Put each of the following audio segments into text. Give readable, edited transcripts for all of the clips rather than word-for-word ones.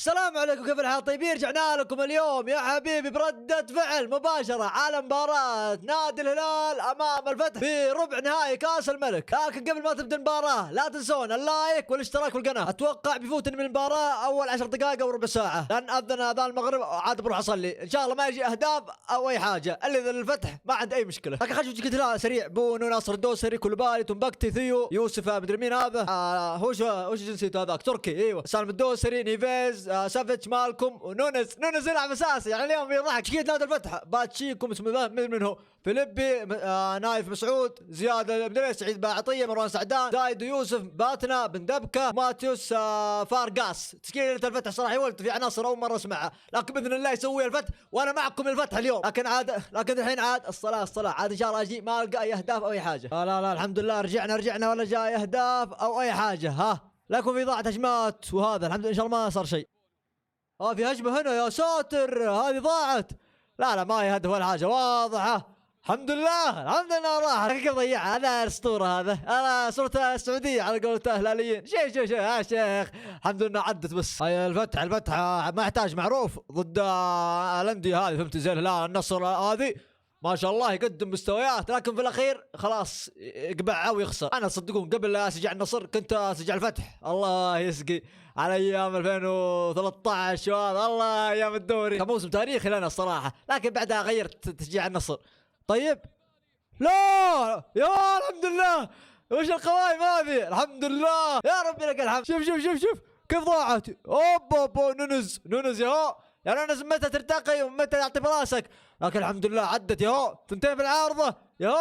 السلام عليكم، كيف الحال؟ طيبين؟ رجعنا لكم اليوم يا حبيبي بردة فعل مباشرة على مباراة نادي الهلال امام الفتح في ربع نهائي كاس الملك. لكن قبل ما تبدا المباراة لا تنسون اللايك والاشتراك في القناة. اتوقع بيفوتني من المباراة اول 10 دقائق او ربع ساعة لان اذان المغرب عاد بروح اصلي. ان شاء الله ما يجي اهداف او اي حاجة اللي للفتح ما عندي اي مشكلة. لكن خلينا نشوف الهلال سريع. بونو، ناصر الدوسري، كولوبالي، تومبكتي، ثيو، يوسف، مدري مين هذا، وش جنسيته هذاك؟ تركي. ايوه، سالم الدوسري، نيفيز، سافيتش، مالكم، ونونز يلعب اساسي. يعني اليوم بيضحك. تشكيلة نادي الفتح: باتشيكو اسمه منه، فيليبي، نايف مسعود، زياد البدري، سعيد باعطيه، مروان سعدان، زايد يوسف، باتنا، بن دبكه، ماتيوس، فارغاس. تشكيلة الفتح صراحه يولد في عناصر اول مره اسمعها، لكن باذن الله يسوي الفتح وانا معكم الفتح اليوم. لكن الحين عاد الصلاه عاد ان شاء الله اجي ما القى اي اهداف او اي حاجه. لا الحمد لله رجعنا ولا جاء اهداف او اي حاجه. لكن في ضاعت هجمات وهذا الحمد لله ان شاء الله ما صار شيء. في هجمه هنا، يا ساتر هذه ضاعت. لا ما هي هدف ولا حاجه واضحه. الحمد لله راح. كيف ضيعها؟ هذا الاسطوره، هذا صورة السعوديه على قولة الهلاليين. شيء يا شيخ. الحمد لله عدت. بس هاي الفتح ما يحتاج معروف ضد الانديه هذه، فهمت؟ زي الهلال، النصر، هذه ما شاء الله يقدم مستويات، لكن في الاخير خلاص يقبع ويخسر. انا صدقون قبل لا اسجع النصر كنت اسجع الفتح. الله يسقي على ايام 2013 وهذا، الله ايام الدوري كان موسم تاريخي لنا الصراحه، لكن بعدها غيرت تشجيع النصر. طيب لا يا الحمد لله، وش القوائم هذه؟ الحمد لله يا ربي لك الحمد. شوف كيف ضاعت. اوب نونز يا نونز، متى ترتقي ومتى تعطي براسك؟ لكن الحمد لله عدت يا ثنتين في العارضه يا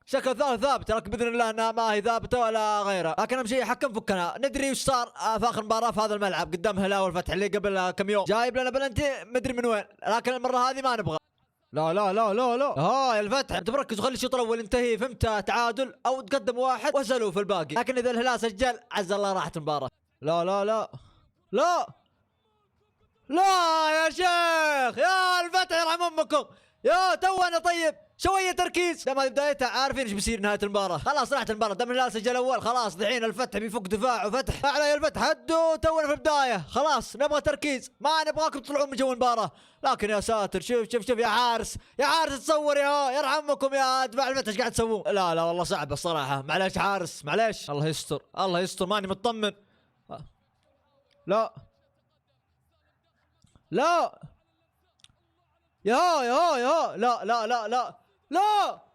شكل ثابت، لكن باذن الله انها ما هي ثابته ولا غيرها. لكن اهم شيء حكم فكنا. ندري وش صار في اخر مباراه في هذا الملعب قدام الهلال والفتح اللي قبل كم يوم، جايب لنا بلنتي مدري من وين، لكن المره هذه ما نبغى. لا الفتح تركز وخلي الشوط الاول ينتهي، فهمت؟ تعادل او تقدم واحد واسالوا في الباقي. لكن اذا الهلال سجل عز الله راحت المباراه. لا يا شيخ، يا الفتح يرحم امكم يا تونا. طيب شويه تركيز. لما بدايتها عارفين ايش بيصير نهايه المباراه. خلاص راحت المباراه دام الهلال سجل اول. خلاص دحين الفتح بيفك دفاع وفتح على الفتح. هدوا تونا في البدايه. خلاص نبغى تركيز، ما نبغاكم تطلعون من جو المباراه. لكن يا ساتر، شوف يا حارس تصور يا يرحمكم يا دفاع الفتح ايش قاعد تسوون؟ لا والله صعبه الصراحه. معليش حارس، معليش. الله يستر ماني مطمن. لا يا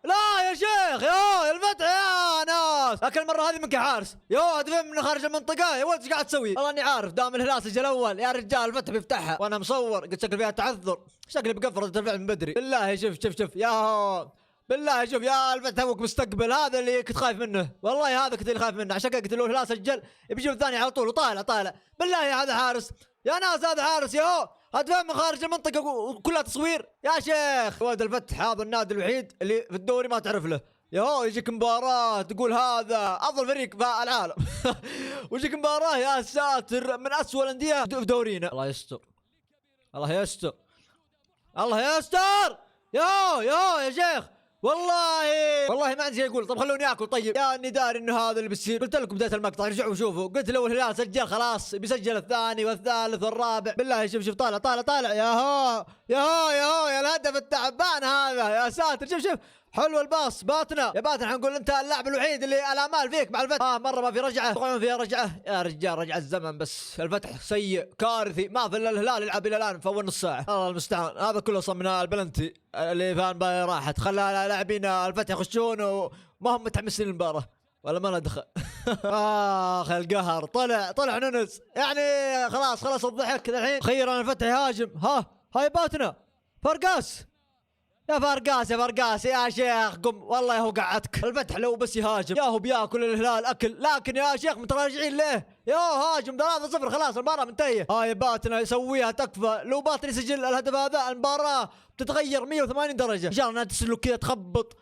لا يا شيخ، يا الفتح يا ناس. لكن المره هذه منك يا حارس، يا هدفين من خارج المنطقه يا ولد ايش قاعد تسوي؟ والله اني عارف دام الهلال سجل الاول يا رجال الفتح بيفتحها، وانا مصور قلت شكل فيها تعذر، شكلي بقفر الفعل من بدري. بالله شوف يا بالله شوف يا الفتح توك مستقبل، هذا اللي كنت خايف منه والله، هذا كنت اللي خايف منه. عشان كذا قلت له الهلال سجل بيجيب الثاني على طول وطالع. بالله يا هذا حارس يا ناس، هذا حارس يا هدفين من خارج المنطقة وكلها تصوير يا شيخ. ولد الفتح هذا النادي الوحيد اللي في الدوري ما تعرف له. يا يجيك مباراة تقول هذا أفضل فريق في العالم ويجيك مباراة يا ساتر من أسوأ الأندية في دورينا. الله يستر يا شيخ. والله ما عندي شيء اقول. طب خلوني اكل. طيب يا اني داري انه هذا اللي بيصير. قلت لكم بدايه المقطع رجعوا شوفوا، قلت لو الهلال سجل خلاص بيسجل الثاني والثالث والرابع. بالله شوف طالع يا الهدف التعبان هذا يا ساتر. شوف حلو الباص. باتنا حنقول انت اللاعب الوحيد اللي الامال فيك مع الفتح. مره ما في رجعه، طبعا فيها رجعه يا رجال، رجع الزمن. بس الفتح سيء كارثي، ما في الا الهلال يلعب الى الان في اول نص ساعه. الله المستعان. هذا كله صمنا البلنتي اللي فان باي راحت، خلى لاعبين الفتح يخشون وما هم متحمسين للمباراه ولا ما له دخل. القهر طلع نونز. يعني خلاص الضحك الحين. اخيرا الفتح يهاجم. هاي باتنا يا فرقاس يا شيخ قم. والله هو قعدك. الفتح لو بس يهاجم يا هو بياكل الهلال اكل، لكن يا شيخ متراجعين ليه؟ يا هاجم 3-0 خلاص المباراة منتهية. هاي باتنا يسويها تكفى. لو باتنا يسجل الهدف هذا المباراة بتتغير 180 درجة. ان شاء الله تسلك كذا تخبط.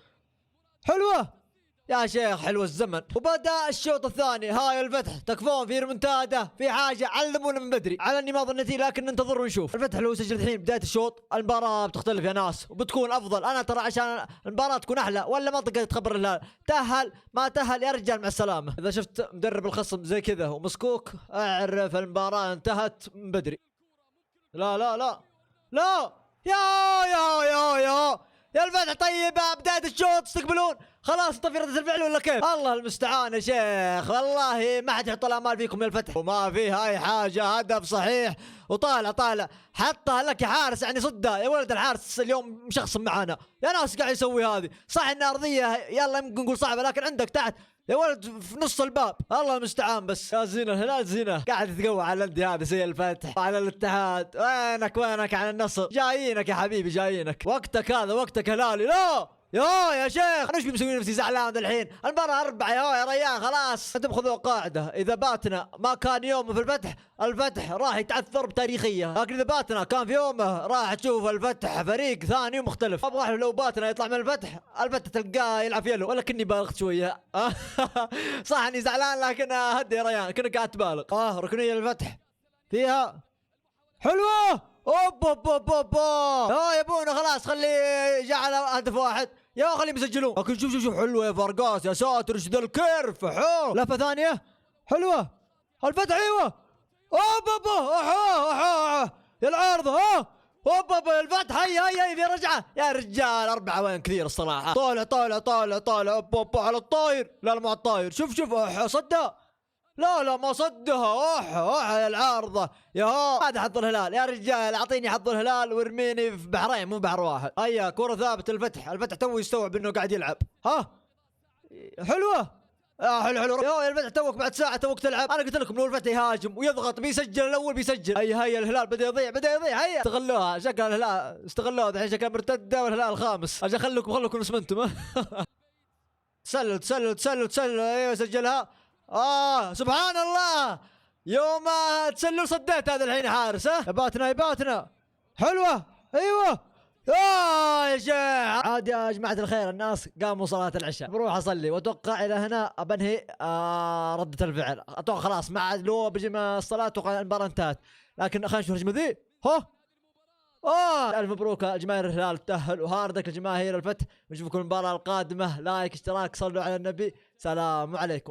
حلوة يا شيخ، حلو الزمن. وبدأ الشوط الثاني. هاي الفتح تكفون في ريمونتادا، في حاجة علمونا من بدري على اني ما ظنيتي، لكن ننتظر ونشوف. الفتح لو سجل الحين بداية الشوط المباراة بتختلف يا ناس وبتكون افضل. انا ترى عشان المباراة تكون احلى ولا منطقة تخبر الهلال. تأهل ما تأهل يا رجال مع السلامة. اذا شفت مدرب الخصم زي كذا ومسكوك اعرف المباراة انتهت من بدري. لا لا لا لا، يا الفتح. طيب بداية الشوط تستقبلون خلاص طفي ردة الفعل ولا كيف؟ الله المستعان يا شيخ، والله ما حد يحط الامال فيكم يا الفتح، وما فيه اي حاجة، هدف صحيح وطالع حطها لك يا حارس، يعني صدها يا ولد. الحارس اليوم مشخصن معانا يا ناس، قاعد يسوي هذه صح انها ارضية يلا يمكن نقول صعبة، لكن عندك تحت يا ولد في نص الباب. الله المستعان. بس يا زين الهلال زينه قاعد تتقوى على الانديه هذه زي الفتح وعلى الاتحاد. وينك على النصر؟ جايينك يا حبيبي جايينك، وقتك هذا وقتك هلالي. لا يا شيخ انا ايش مسوي نفسي زعلان الحين؟ المباراة 4 يا ريان، خلاص انتم خذوا قاعدة، اذا باتنا ما كان يومه في الفتح راح يتعثر بتاريخية، لكن اذا باتنا كان في يومه راح تشوف الفتح فريق ثاني ومختلف. ابغى لو باتنا يطلع من الفتح تلقاه يلعب يلو، ولا كني بالغت شوية. صح اني زعلان لكن هدي يا ريان، كنت قاعد تبالغ. ركنية للفتح فيها حلوة. اوب يا ابونا خلاص خلي جعل هدف واحد يا خليهم يسجلون. لكن شوف حلوه يا فرقاس، يا ساتر ايش ذا الكيرف. لفه ثانيه حلوه الفتح. ايوه يا العارضه. يا الفتح. هيا في رجعه يا رجال. 4 وين كثير الصراحه. طالع على الطاير. لا مع الطاير. شوف صدها. لا ما صدها. يا العارضة يا هذا حظ الهلال يا رجال. اعطيني حظ الهلال وارميني في بحرين مو بحر واحد. هيا كرة ثابت الفتح تو يستوعب انه قاعد يلعب. حلوة. حلو يا الفتح توك بعد ساعة توك تلعب. انا قلت لكم لو الفتح يهاجم ويضغط بيسجل الاول بيسجل. هيا الهلال بدا يضيع. هيا استغلوها. شكل الهلال استغلوها الحين شكل مرتدة والهلال الخامس. اجل خلكم اسمنتم. تسلل. ايوه سجلها. سبحان الله يوم تسلل صديت هذا الحين حارس. يباتنا حلوة. ايوه يا شيخ. عاد يا جماعة الخير الناس قاموا صلاة العشاء، بروح اصلي واتوقع الى هنا بنهي ردة الفعل. اتوقع خلاص ما عاد لو بجي الصلاة اتوقع المباراة انتهت، لكن خلينا نشوف الهجمة ذي. الف مبروك جماهير الهلال تأهل، وهاردك الجماهير الفتح. نشوفكم المباراة القادمة. لايك اشتراك صلوا على النبي. سلام عليكم.